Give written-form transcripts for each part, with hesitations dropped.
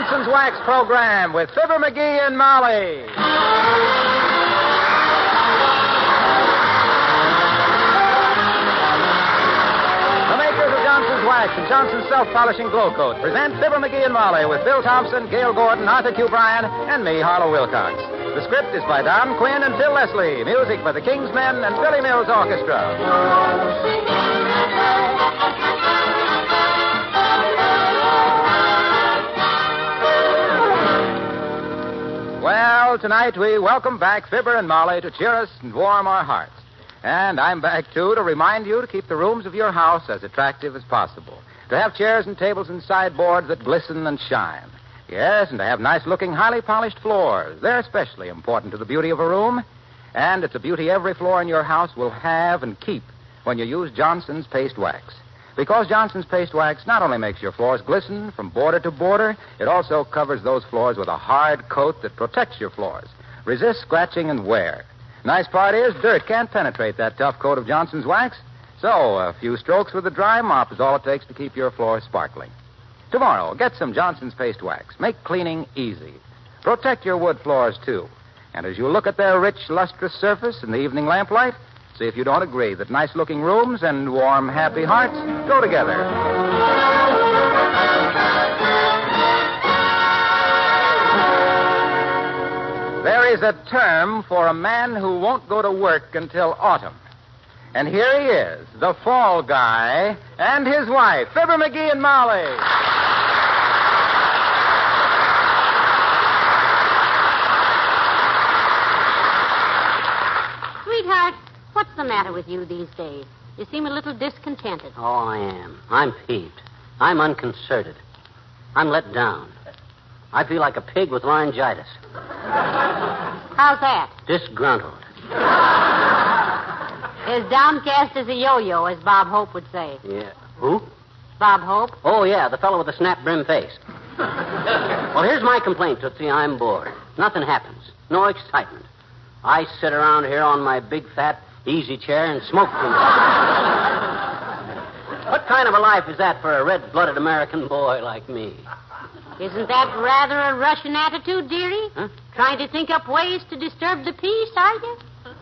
Johnson's Wax program with Fibber McGee and Molly. The makers of Johnson's Wax and Johnson's Self-Polishing Glow Coat present Fibber McGee and Molly with Bill Thompson, Gail Gordon, Arthur Q. Bryan, and me, Harlow Wilcox. The script is by Don Quinn and Phil Leslie. Music by the Kingsmen and Billy Mills Orchestra. Well, tonight we welcome back Fibber and Molly to cheer us and warm our hearts. And I'm back, too, to remind you to keep the rooms of your house as attractive as possible. To have chairs and tables and sideboards that glisten and shine. Yes, and to have nice-looking, highly polished floors. They're especially important to the beauty of a room. And it's a beauty every floor in your house will have and keep when you use Johnson's Paste Wax. Because Johnson's Paste Wax not only makes your floors glisten from border to border, it also covers those floors with a hard coat that protects your floors, resists scratching and wear. Nice part is, dirt can't penetrate that tough coat of Johnson's Wax. So, a few strokes with a dry mop is all it takes to keep your floors sparkling. Tomorrow, get some Johnson's Paste Wax. Make cleaning easy. Protect your wood floors, too. And as you look at their rich, lustrous surface in the evening lamplight, see if you don't agree that nice-looking rooms and warm, happy hearts go together. There is a term for a man who won't go to work until autumn. And here he is, the fall guy, and his wife, Fibber McGee and Molly. Sweetheart, what's the matter with you these days? You seem a little discontented. Oh, I am. I'm peeved. I'm unconcerted. I'm let down. I feel like a pig with laryngitis. How's that? Disgruntled. As downcast as a yo-yo, as Bob Hope would say. Yeah. Who? Bob Hope? Oh, yeah, the fellow with the snap-brim face. Well, here's my complaint, Tootsie. I'm bored. Nothing happens. No excitement. I sit around here on my big, fat, easy chair and smoke too much. What kind of a life is that for a red-blooded American boy like me? Isn't that rather a Russian attitude, dearie? Huh? Trying to think up ways to disturb the peace, are you?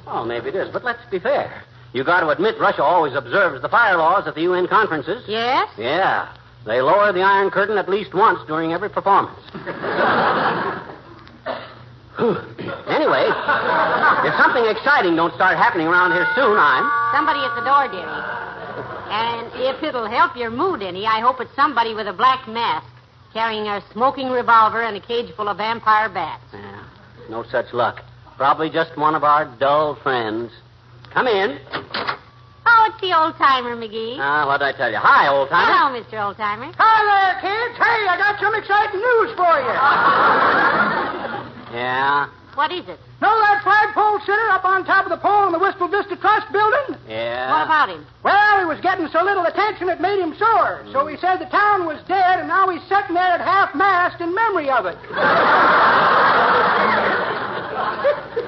Oh, maybe it is, but let's be fair. You got to admit Russia always observes the fire laws at the UN conferences. Yes? Yeah. They lower the Iron Curtain at least once during every performance. Anyway, if something exciting don't start happening around here soon, Somebody at the door, dearie. And if it'll help your mood any, I hope it's somebody with a black mask, carrying a smoking revolver and a cage full of vampire bats. Yeah, no such luck. Probably just one of our dull friends. Come in. Oh, it's the old-timer, McGee. What'd I tell you? Hi, old-timer. Hello, Mr. Old-timer. Hi there, kids. Hey, I got some exciting news for you. Yeah? What is it? Know that flagpole sitter up on top of the pole in the Wistful Vista Trust building? Yeah. What about him? Well, he was getting so little attention it made him sore. So he said the town was dead, and now he's sitting there at half-mast in memory of it.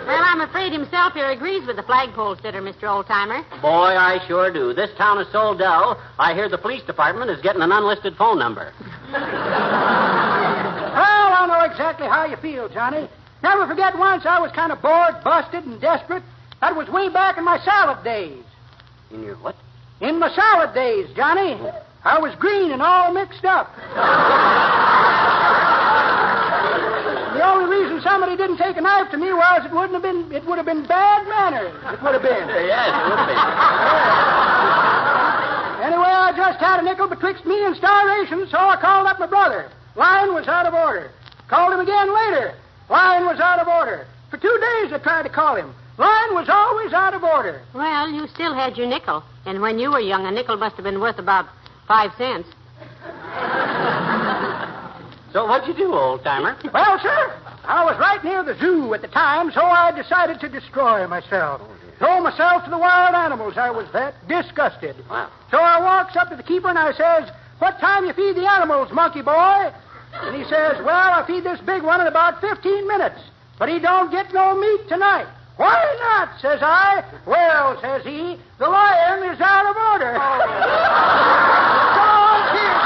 Well, I'm afraid himself here agrees with the flagpole sitter, Mr. Old-timer. Boy, I sure do. This town is so dull, I hear the police department is getting an unlisted phone number. Well, I know exactly how you feel, Johnny. Never forget once I was kind of bored, busted, and desperate. That was way back in my salad days. In your what? In my salad days, Johnny. I was green and all mixed up. The only reason somebody didn't take a knife to me was it would have been bad manners. It would have been. Yes, it would be. Anyway, I just had a nickel betwixt me and starvation, so I called up my brother. Line was out of order. Called him again later. Line was out of order. For 2 days I tried to call him. Line was always out of order. Well, you still had your nickel. And when you were young, a nickel must have been worth about 5 cents. So what'd you do, old-timer? Well, sir, I was right near the zoo at the time, so I decided to destroy myself. Throw myself to the wild animals. I was that disgusted. Wow. So I walks up to the keeper and I says, "What time you feed the animals, monkey boy?" And he says, "Well, I feed this big one in about 15 minutes. But he don't get no meat tonight." "Why not?" says I. "Well," says he, "the lion is out of order." So, cheers.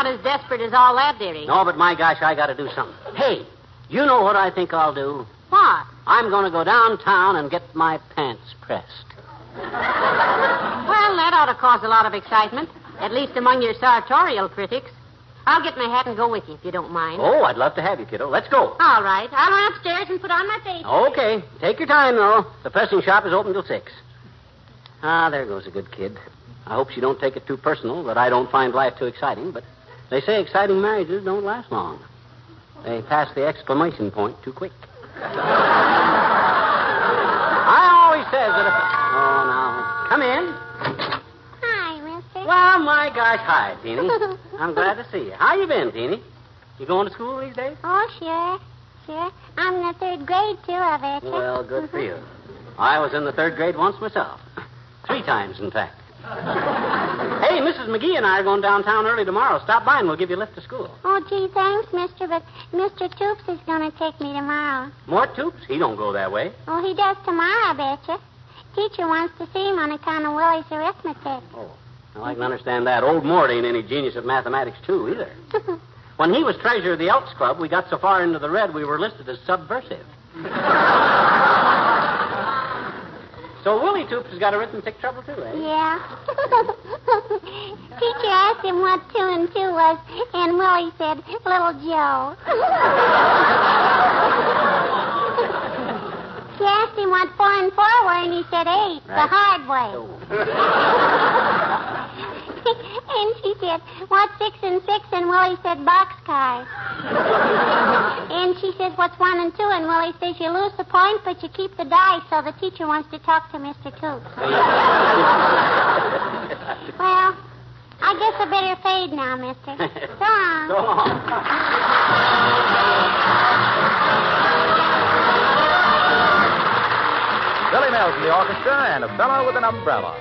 not as desperate as all that, dearie. No, but my gosh, I got to do something. Hey, you know what I think I'll do? What? I'm going to go downtown and get my pants pressed. Well, that ought to cause a lot of excitement, at least among your sartorial critics. I'll get my hat and go with you, if you don't mind. Oh, I'd love to have you, kiddo. Let's go. All right. I'll run upstairs and put on my face. Okay. Take your time, though. The pressing shop is open till 6. Ah, there goes a good kid. I hope she don't take it too personal that I don't find life too exciting, but they say exciting marriages don't last long. They pass the exclamation point too quick. I always says that if... Oh, now, come in. Hi, mister. Well, my gosh, hi, Teeny. I'm glad to see you. How you been, Teeny? You going to school these days? Oh, sure. Sure. I'm in the 3rd grade, too, I bet you. Well, good for you. I was in the 3rd grade once myself. 3 times, in fact. Hey, Mrs. McGee and I are going downtown early tomorrow. Stop by and we'll give you a lift to school. Oh, gee, thanks, mister, but Mr. Toops is going to take me tomorrow. Mort Toops? He don't go that way. Oh, he does tomorrow, I bet you. Teacher wants to see him on account of Willie's arithmetic. Oh, well, I can understand that. Old Mort ain't any genius at mathematics, too, either. When he was treasurer of the Elks Club, we got so far into the red we were listed as subversive. So Willie Toops has got arithmetic trouble, too, eh? Yeah. Teacher asked him what 2 and 2 was, and Willie said, Little Joe. She asked him what 4 and 4 were, and he said 8, Right. the hard way. Oh. And she said, what's 6 and 6? And Willie said, boxcars. And she said, what's 1 and 2? And Willie says, you lose the point, but you keep the dice, so the teacher wants to talk to Mr. Toops. Well, I guess I better fade now, mister. So long. So long. Billy Mills in the orchestra and a fellow with an umbrella.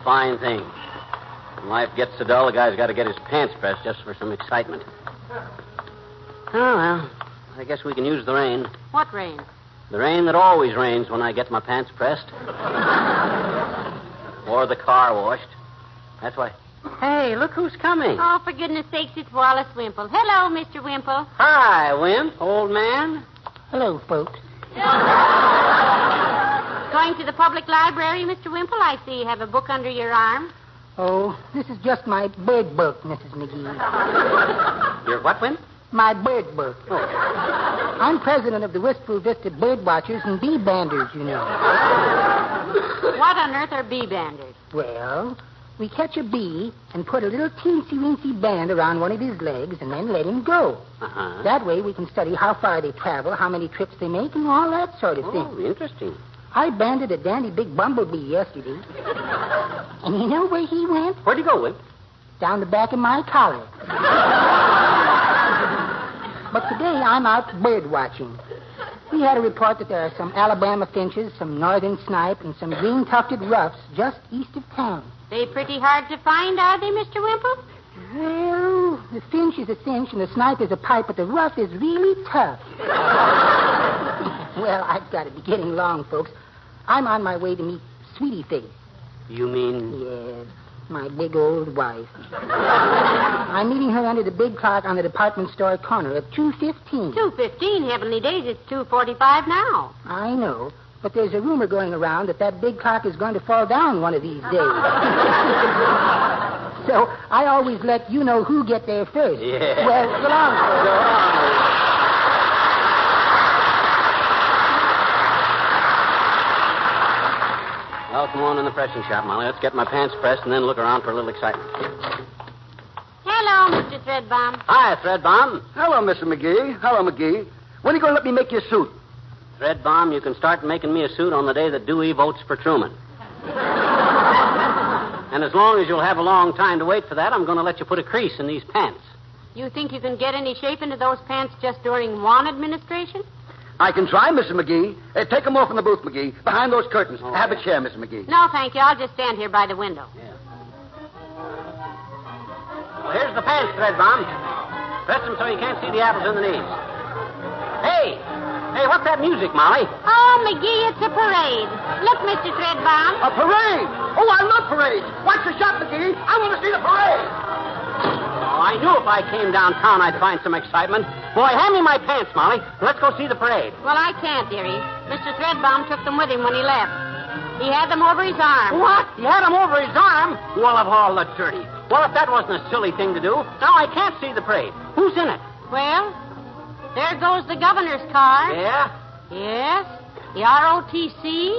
Fine thing. When life gets so dull, a guy's got to get his pants pressed just for some excitement. Oh, well, I guess we can use the rain. What rain? The rain that always rains when I get my pants pressed. Or the car washed. That's why. Hey, look who's coming. Oh, for goodness sakes, it's Wallace Wimple. Hello, Mr. Wimple. Hi, Wimp, old man. Hello, folks. Going to the public library, Mr. Wimple? I see you have a book under your arm. Oh, this is just my bird book, Mrs. McGee. Your what, Wimp? My bird book. Oh. I'm president of the Wistful Vista Bird Watchers and Bee Banders, you know. What on earth are bee banders? Well, We catch a bee and put a little teensy-weensy band around one of his legs and then let him go. Uh-huh. That way we can study how far they travel, how many trips they make, and all that sort of thing. Oh, interesting. I banded a dandy big bumblebee yesterday. And you know where he went? Where'd you go, Wimp? Down the back of my collar. But today I'm out bird watching. We had a report that there are some Alabama finches, some northern snipe, and some green-tufted ruffs just east of town. They pretty hard to find, are they, Mr. Wimple? Well, the finch is a cinch and the snipe is a pipe, but the ruff is really tough. Well, I've got to be getting long, folks. I'm on my way to meet Sweetie Face. You mean? Yes, my big old wife. I'm meeting her under the big clock on the department store corner at 2:15. 2:15, heavenly days. It's 2:45 now. I know, but there's a rumor going around that big clock is going to fall down one of these days. So I always let you know who get there first. Yeah. Well, so long, folks. Well, come on in the pressing shop, Molly. Let's get my pants pressed and then look around for a little excitement. Hello, Mr. Threadbomb. Hi, Threadbomb. Hello, Mr. McGee. Hello, McGee. When are you going to let me make you a suit? Threadbomb, you can start making me a suit on the day that Dewey votes for Truman. And as long as you'll have a long time to wait for that, I'm going to let you put a crease in these pants. You think you can get any shape into those pants just during one administration? I can try, Mr. McGee. Take them off in the booth, McGee, behind those curtains. Oh, Have a chair, Mr. McGee. No, thank you. I'll just stand here by the window. Yeah. Well, here's the pants, Threadbomb. Press them so you can't see the apples in the knees. Hey, what's that music, Molly? Oh, McGee, it's a parade. Look, Mr. Threadbomb. A parade! Oh, I love parades. Watch the shot, McGee. I want to see the parade. Oh, I knew if I came downtown I'd find some excitement. Boy, hand me my pants, Molly. Let's go see the parade. Well, I can't, dearie. Mr. Threadbomb took them with him when he left. He had them over his arm. What? He had him over his arm? Well, of all the dirty. Well, if that wasn't a silly thing to do, now I can't see the parade. Who's in it? Well, there goes the governor's car. Yeah? Yes, the ROTC.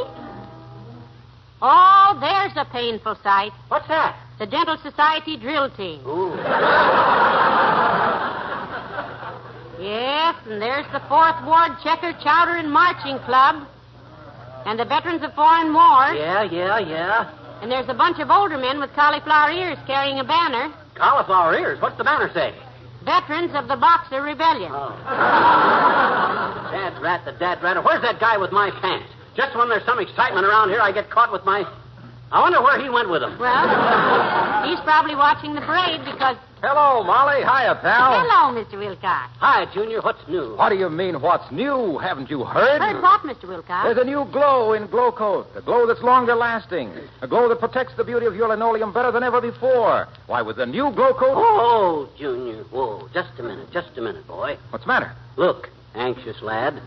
Oh, there's a painful sight. What's that? The Dental Society drill team. Ooh. Yes, and there's the 4th Ward Checker Chowder and Marching Club. And the Veterans of Foreign Wars. Yeah. And there's a bunch of older men with cauliflower ears carrying a banner. Cauliflower ears? What's the banner say? Veterans of the Boxer Rebellion. Oh. Dad rat, the dad rat. Where's that guy with my pants? Just when there's some excitement around here, I get caught with my... I wonder where he went with them. Well, he's probably watching the parade because... Hello, Molly. Hiya, pal. Hello, Mr. Wilcox. Hi, Junior. What's new? What do you mean, what's new? Haven't you heard? Heard what, Mr. Wilcox? There's a new glow in Glow Coat. A glow that's longer lasting. A glow that protects the beauty of your linoleum better than ever before. Why, with the new Glow Coat... Oh, Junior. Whoa, just a minute, boy. What's the matter? Look, anxious lad.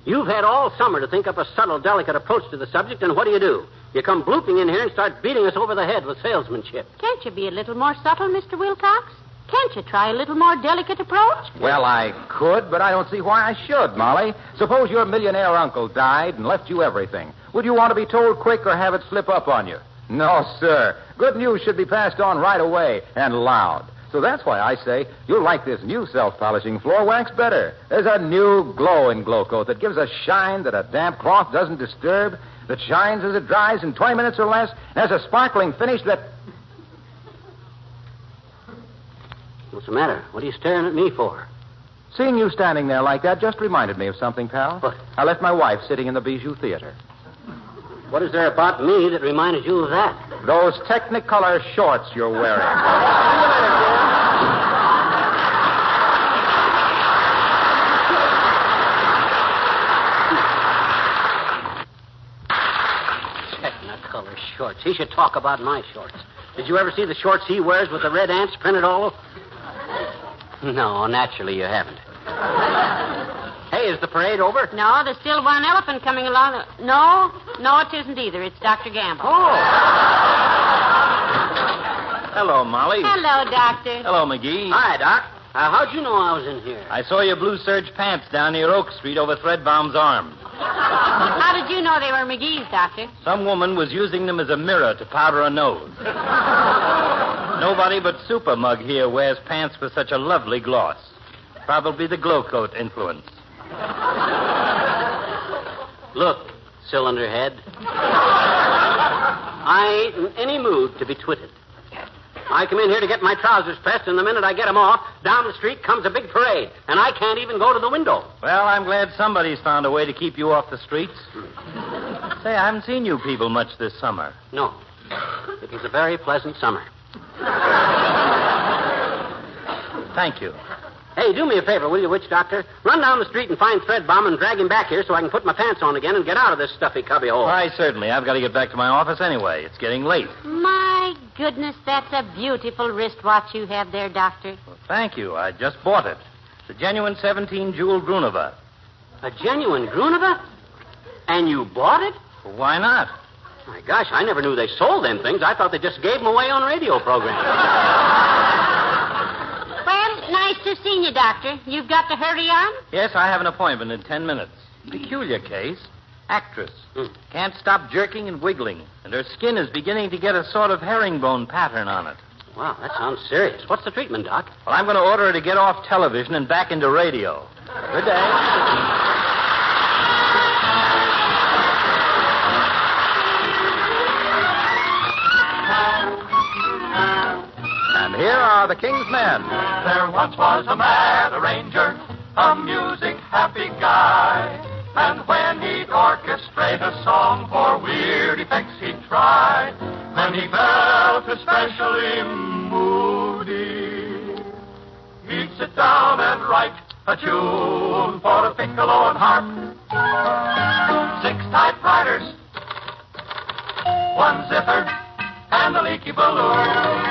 You've had all summer to think up a subtle, delicate approach to the subject, and what do? You come blooping in here and start beating us over the head with salesmanship. Can't you be a little more subtle, Mr. Wilcox? Can't you try a little more delicate approach? Well, I could, but I don't see why I should, Molly. Suppose your millionaire uncle died and left you everything. Would you want to be told quick or have it slip up on you? No, sir. Good news should be passed on right away and loud. So that's why I say you'll like this new self-polishing floor wax better. There's a new glow in Glow Coat that gives a shine that a damp cloth doesn't disturb, that shines as it dries in 20 minutes or less, and has a sparkling finish that... What's the matter? What are you staring at me for? Seeing you standing there like that just reminded me of something, pal. What? I left my wife sitting in the Bijou Theater. What is there about me that reminded you of that? Those Technicolor shorts you're wearing. Technicolor shorts. He should talk about my shorts. Did you ever see the shorts he wears with the red ants printed all over? No, naturally you haven't. Hey, is the parade over? No, there's still one elephant coming along. No, it isn't either. It's Dr. Gamble. Oh. Hello, Molly. Hello, Doctor. Hello, McGee. Hi, Doc. How'd you know I was in here? I saw your blue serge pants down near Oak Street over Threadbomb's arm. How did you know they were McGees, Doctor? Some woman was using them as a mirror to powder her nose. Nobody but Super Mug here wears pants with such a lovely gloss. Probably the glow coat influence. Look, cylinder head. I ain't in any mood to be twitted. I come in here to get my trousers pressed, and the minute I get them off, down the street comes a big parade, and I can't even go to the window. Well, I'm glad somebody's found a way to keep you off the streets. Say, I haven't seen you people much this summer. No. It was a very pleasant summer. Thank you. Hey, do me a favor, will you, witch doctor? Run down the street and find Threadbomb and drag him back here so I can put my pants on again and get out of this stuffy cubbyhole. Why, certainly. I've got to get back to my office anyway. It's getting late. My goodness, that's a beautiful wristwatch you have there, Doctor. Well, thank you. I just bought it. It's a genuine 17-jewel Grunova. A genuine Grunova? And you bought it? Well, why not? My gosh, I never knew they sold them things. I thought they just gave them away on radio programs. Well, nice to see you, Doctor. You've got to hurry on? Yes, I have an appointment in 10 minutes. Peculiar case. Actress. Can't stop jerking and wiggling, and her skin is beginning to get a sort of herringbone pattern on it. Wow, that sounds serious. What's the treatment, Doc? Well, I'm going to order her to get off television and back into radio. Good day. And here are the King's Men. There once was a mad arranger, a music happy guy. And when he'd orchestrate a song for weird effects he'd try, when he felt especially moody, he'd sit down and write a tune for a piccolo and harp. 6 typewriters, 1 zither, and a leaky balloon.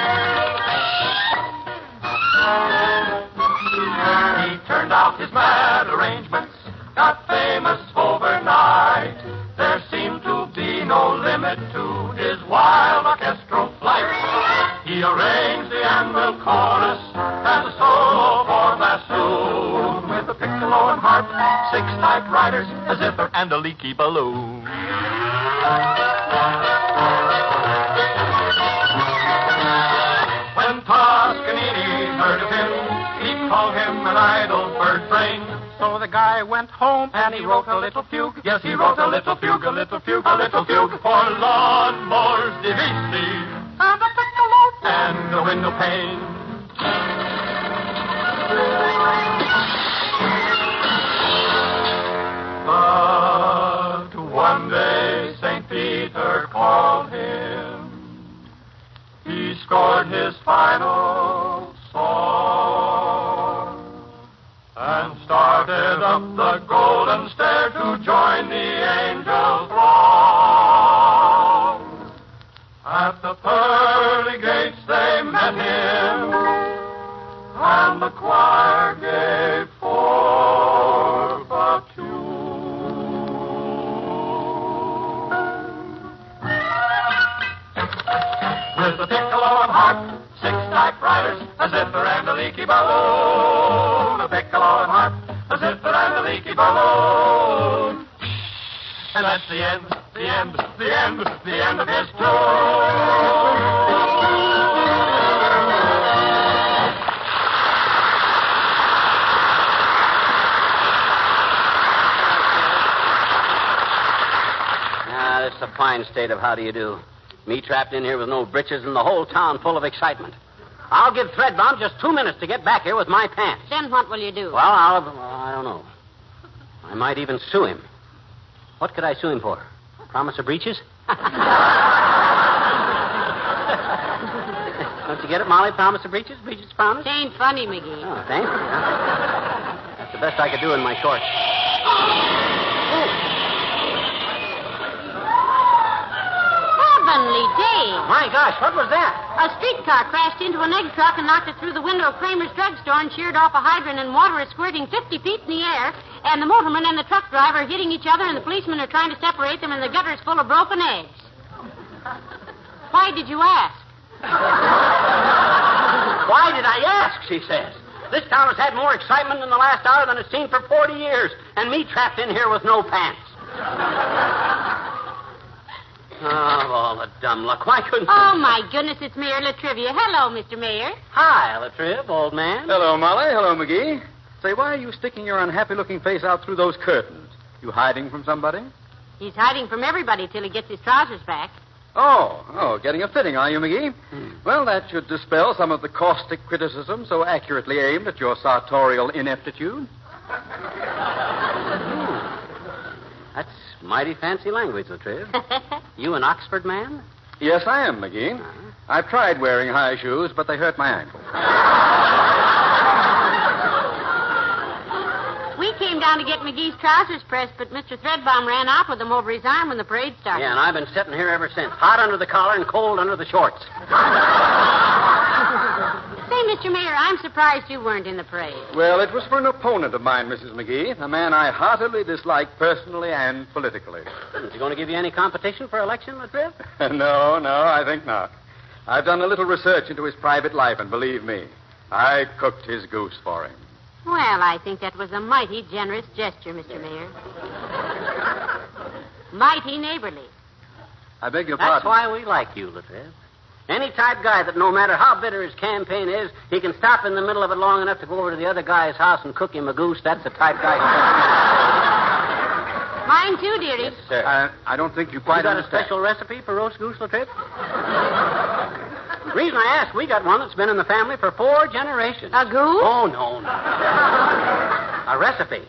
He turned out his mad arrangements, got famous overnight. There seemed to be no limit to his wild orchestral flight. He arranged the anvil chorus and a solo for bassoon with a piccolo and harp, 6 typewriters, a zither, and a leaky balloon. When Toscanini heard of him, he called him an idle bird brain. So the guy went home and he wrote a little fugue. Yes, he wrote a little fugue, a little fugue, a little fugue for lawnmowers, divisi, and a piccolo, and a window pane. But one day St. Peter called him. He scored his final song and started up the golden stair to join the angel throng. At the pearly gates they met him, and the choir gave forth a tune. With a piccolo and harp, 6 typewriters, a zither and a leaky balloon. A piccolo and harp, a zither and a leaky balloon. And that's the end, the end, the end, the end of his tune. It's a fine state of how do you do. Me trapped in here with no britches and the whole town full of excitement. I'll give Threadbomb just 2 minutes to get back here with my pants. Then what will you do? Well, I don't know. I might even sue him. What could I sue him for? Promise of breeches? Don't you get it, Molly? Promise of breeches? Breeches promise? It ain't funny, McGee. Oh, thanks. That's the best I could do in my shorts. Heavenly days. My gosh, what was that? A streetcar crashed into an egg truck and knocked it through the window of Kramer's drugstore and sheared off a hydrant, and water is squirting 50 feet in the air, and the motorman and the truck driver are hitting each other, and the policemen are trying to separate them, and the gutter's full of broken eggs. Why did you ask? Why did I ask, she says. This town has had more excitement in the last hour than it's seen for 40 years, and me trapped in here with no pants. Oh, all the dumb luck. Why couldn't... Oh, my goodness, it's Mayor Latrivia. Hello, Mr. Mayor. Hi, Latriv, old man. Hello, Molly. Hello, McGee. Say, why are you sticking your unhappy-looking face out through those curtains? You hiding from somebody? He's hiding from everybody till he gets his trousers back. Oh, getting a fitting, are you, McGee? Well, that should dispel some of the caustic criticism so accurately aimed at your sartorial ineptitude. That's mighty fancy language, Latriv. You an Oxford man? Yes, I am, McGee. I've tried wearing high shoes, but they hurt my ankle. We came down to get McGee's trousers pressed, but Mr. Threadbomb ran off with them over his arm when the parade started. Yeah, and I've been sitting here ever since. Hot under the collar and cold under the shorts. Say, Mr. Mayor, I'm surprised you weren't in the parade. Well, it was for an opponent of mine, Mrs. McGee, a man I heartily dislike personally and politically. Is he going to give you any competition for election, Latriv? No, I think not. I've done a little research into his private life, and believe me, I cooked his goose for him. Well, I think that was a mighty generous gesture, Mr. Mayor. Mighty neighborly. I beg your That's pardon. why we like you, Latriv. Any type guy that no matter how bitter his campaign is, he can stop in the middle of it long enough to go over to the other guy's house and cook him a goose, that's the type guy. Mine too, dearie. Yes, sir. I don't think you quite You got understand. a special recipe for roast goose, Latriv? The reason I ask, we got one that's been in the family for 4 generations. A goose? Oh, no. A recipe.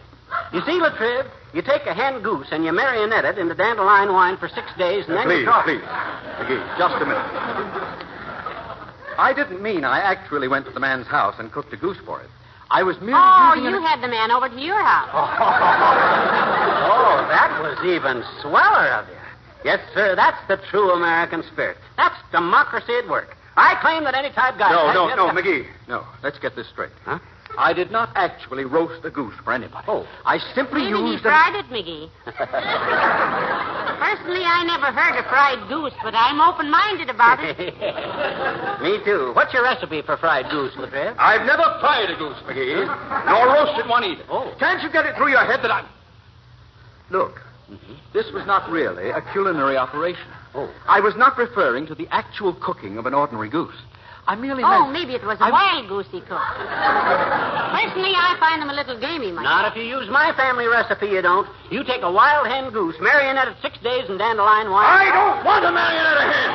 You see, Latriv, you take a hen goose and you marionette it into dandelion wine for 6 days, and then Please, you thaw it. please. McGee, just a minute. I didn't mean I actually went to the man's house and cooked a goose for it. I was merely using you had the man over to your house. Oh, that was even sweller of you. Yes, sir, that's the true American spirit. That's democracy at work. I claim that any type guy... No, McGee. No, let's get this straight. Huh? I did not actually roast a goose for anybody. Oh. I simply Maybe he used... fried it, McGee. Personally, I never heard of fried goose, but I'm open-minded about it. Me too. What's your recipe for fried goose, Latriv? I've never fried a goose, McGee, nor roasted one either. Oh. Can't you get it through your head that I'm... Look, this was not really a culinary operation. Oh. I was not referring to the actual cooking of an ordinary goose. I merely Oh, meant... maybe it was a wild goose he cooked. Personally, I find them a little gamey, myself. Not if you use my family recipe, you don't. You take a wild hen goose, marionette it 6 days in dandelion wine... I don't want a marionette of hen!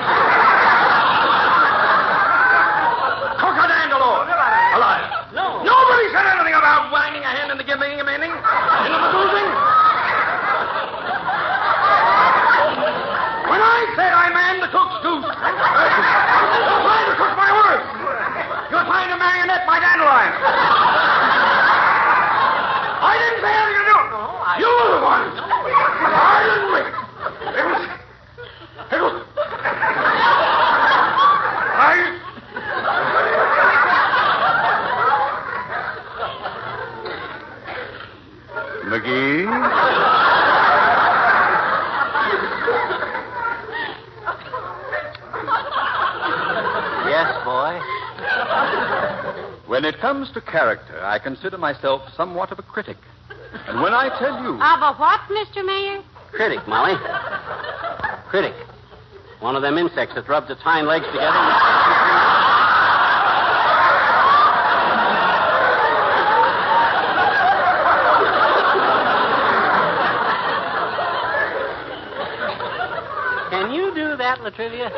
Cook a dandelion! Alive. No. Nobody said anything about winding a hen into giving him anything. In the magoozing. When I said I manned the cook's goose, you're trying to cook my words. You're trying to marionette my dandelion. I didn't say anything to do. You were the one. I didn't make it. It was... McGee? Yes, boy. When it comes to character, I consider myself somewhat of a critic. And when I tell you... Of a what, Mr. Mayor? Critic, Molly. Critic. One of them insects that rubs its hind legs together. Can you do that, Latrivia?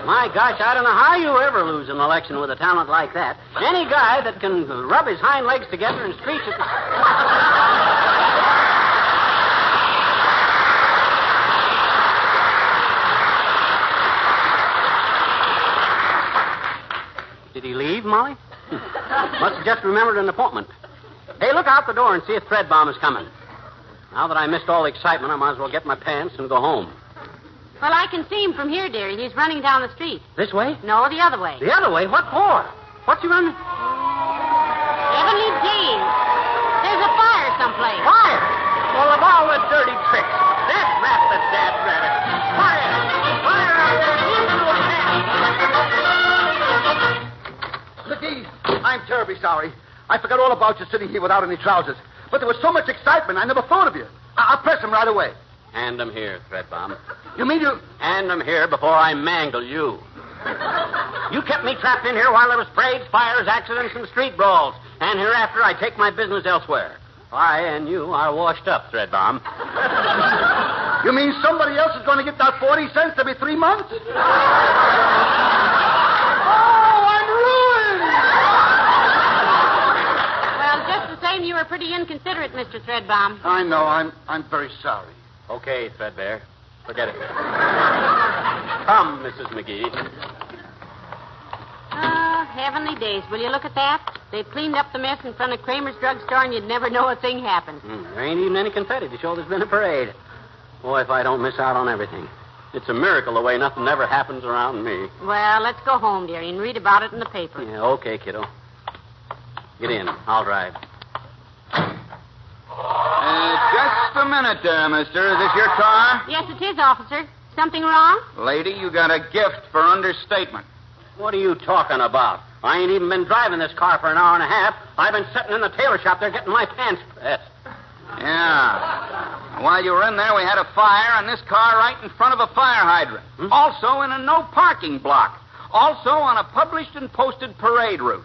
My gosh, I don't know how you ever lose an election with a talent like that. Any guy that can rub his hind legs together and screech at the... Did he leave, Molly? Must have just remembered an appointment. Hey, look out the door and see if Threadbomb is coming. Now that I missed all the excitement, I might as well get my pants and go home. Well, I can see him from here, dearie. He's running down the street. This way? No, the other way. The other way? What for? What's he running? Heavenly days. There's a fire someplace. Fire! Well, of all the dirty tricks. That rat the dad rabbit. Fire! Fire out there! McGee, I'm terribly sorry. I forgot all about you sitting here without any trousers. But there was so much excitement, I never thought of you. I'll press him right away. Hand him here, Threadbomb. You mean you... Hand him here before I mangle you. You kept me trapped in here while there was parades, fires, accidents, and street brawls. And hereafter, I take my business elsewhere. I and you are washed up, Threadbomb. You mean somebody else is going to get that 40 cents every 3 months? Oh, I'm ruined! Well, just the same, you were pretty inconsiderate, Mr. Threadbomb. I know. I'm very sorry. Okay, Threadbare. Forget it. Come, Mrs. McGee. Oh, heavenly days. Will you look at that? They've cleaned up the mess in front of Kramer's drugstore, and you'd never know a thing happened. There ain't even any confetti to show there's been a parade. Boy, if I don't miss out on everything. It's a miracle the way nothing ever happens around me. Well, let's go home, dearie, and read about it in the paper. Yeah, okay, kiddo. Get in. I'll drive. Just a minute there, mister. Is this your car? Yes, it is, officer. Something wrong? Lady, you got a gift for understatement. What are you talking about? I ain't even been driving this car for an hour and a half. I've been sitting in the tailor shop there getting my pants pressed. Yeah. While you were in there, we had a fire on this car right in front of a fire hydrant. Also in a no parking block. Also on a published and posted parade route.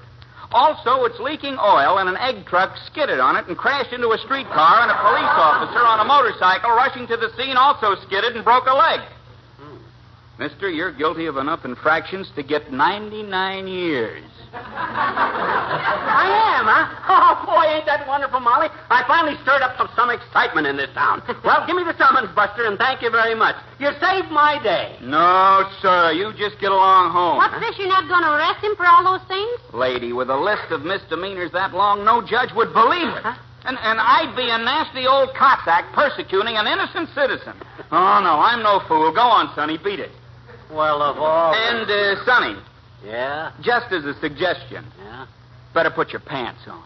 Also, it's leaking oil, and an egg truck skidded on it and crashed into a streetcar, and a police officer on a motorcycle rushing to the scene also skidded and broke a leg. Mister, you're guilty of enough infractions to get 99 years. I am, huh? Oh, boy, ain't that wonderful, Molly? I finally stirred up some excitement in this town. Well, give me the summons, Buster, and thank you very much. You saved my day. No, sir. You just get along home. What's this? You're not going to arrest him for all those things? Lady, with a list of misdemeanors that long, no judge would believe it. Huh? And I'd be a nasty old Cossack persecuting an innocent citizen. Oh, no, I'm no fool. Go on, Sonny. Beat it. Well, of all... And, Sonny, Yeah? just as a suggestion, Yeah? better put your pants on.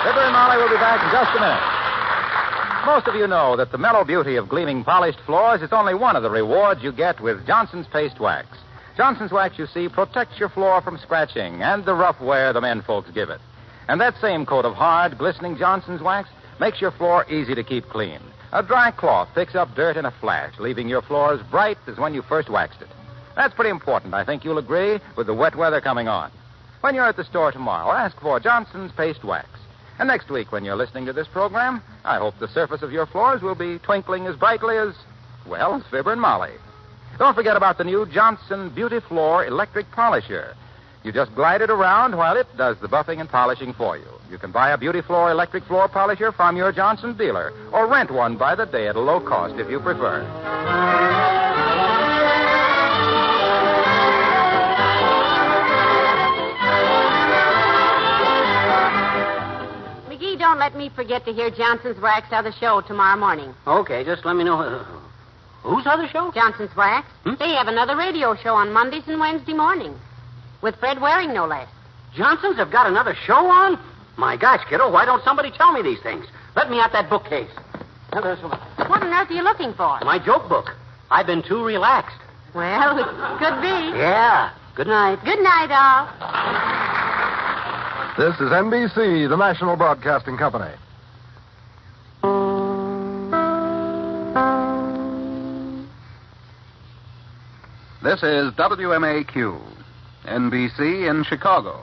Fibber and Molly will be back in just a minute. Most of you know that the mellow beauty of gleaming polished floors is only one of the rewards you get with Johnson's Paste Wax. Johnson's Wax, you see, protects your floor from scratching and the rough wear the men folks give it. And that same coat of hard, glistening Johnson's Wax makes your floor easy to keep clean. A dry cloth picks up dirt in a flash, leaving your floor as bright as when you first waxed it. That's pretty important, I think you'll agree, with the wet weather coming on. When you're at the store tomorrow, ask for Johnson's Paste Wax. And next week, when you're listening to this program, I hope the surface of your floors will be twinkling as brightly as, well, as Fibber and Molly. Don't forget about the new Johnson Beauty Floor Electric Polisher. You just glide it around while it does the buffing and polishing for you. You can buy a Beauty Floor electric floor polisher from your Johnson dealer, or rent one by the day at a low cost if you prefer. McGee, don't let me forget to hear Johnson's Wax other show tomorrow morning. Okay, just let me know... whose other show? Johnson's Wax? They have another radio show on Mondays and Wednesday mornings. With Fred Waring, no less. Johnson's have got another show on? My gosh, kiddo, why don't somebody tell me these things? Let me out that bookcase. Now, What on earth are you looking for? my joke book. I've been too relaxed. Well, it could be. Yeah. Good night. Good night, all. This is NBC, the National Broadcasting Company. This is WMAQ, NBC in Chicago.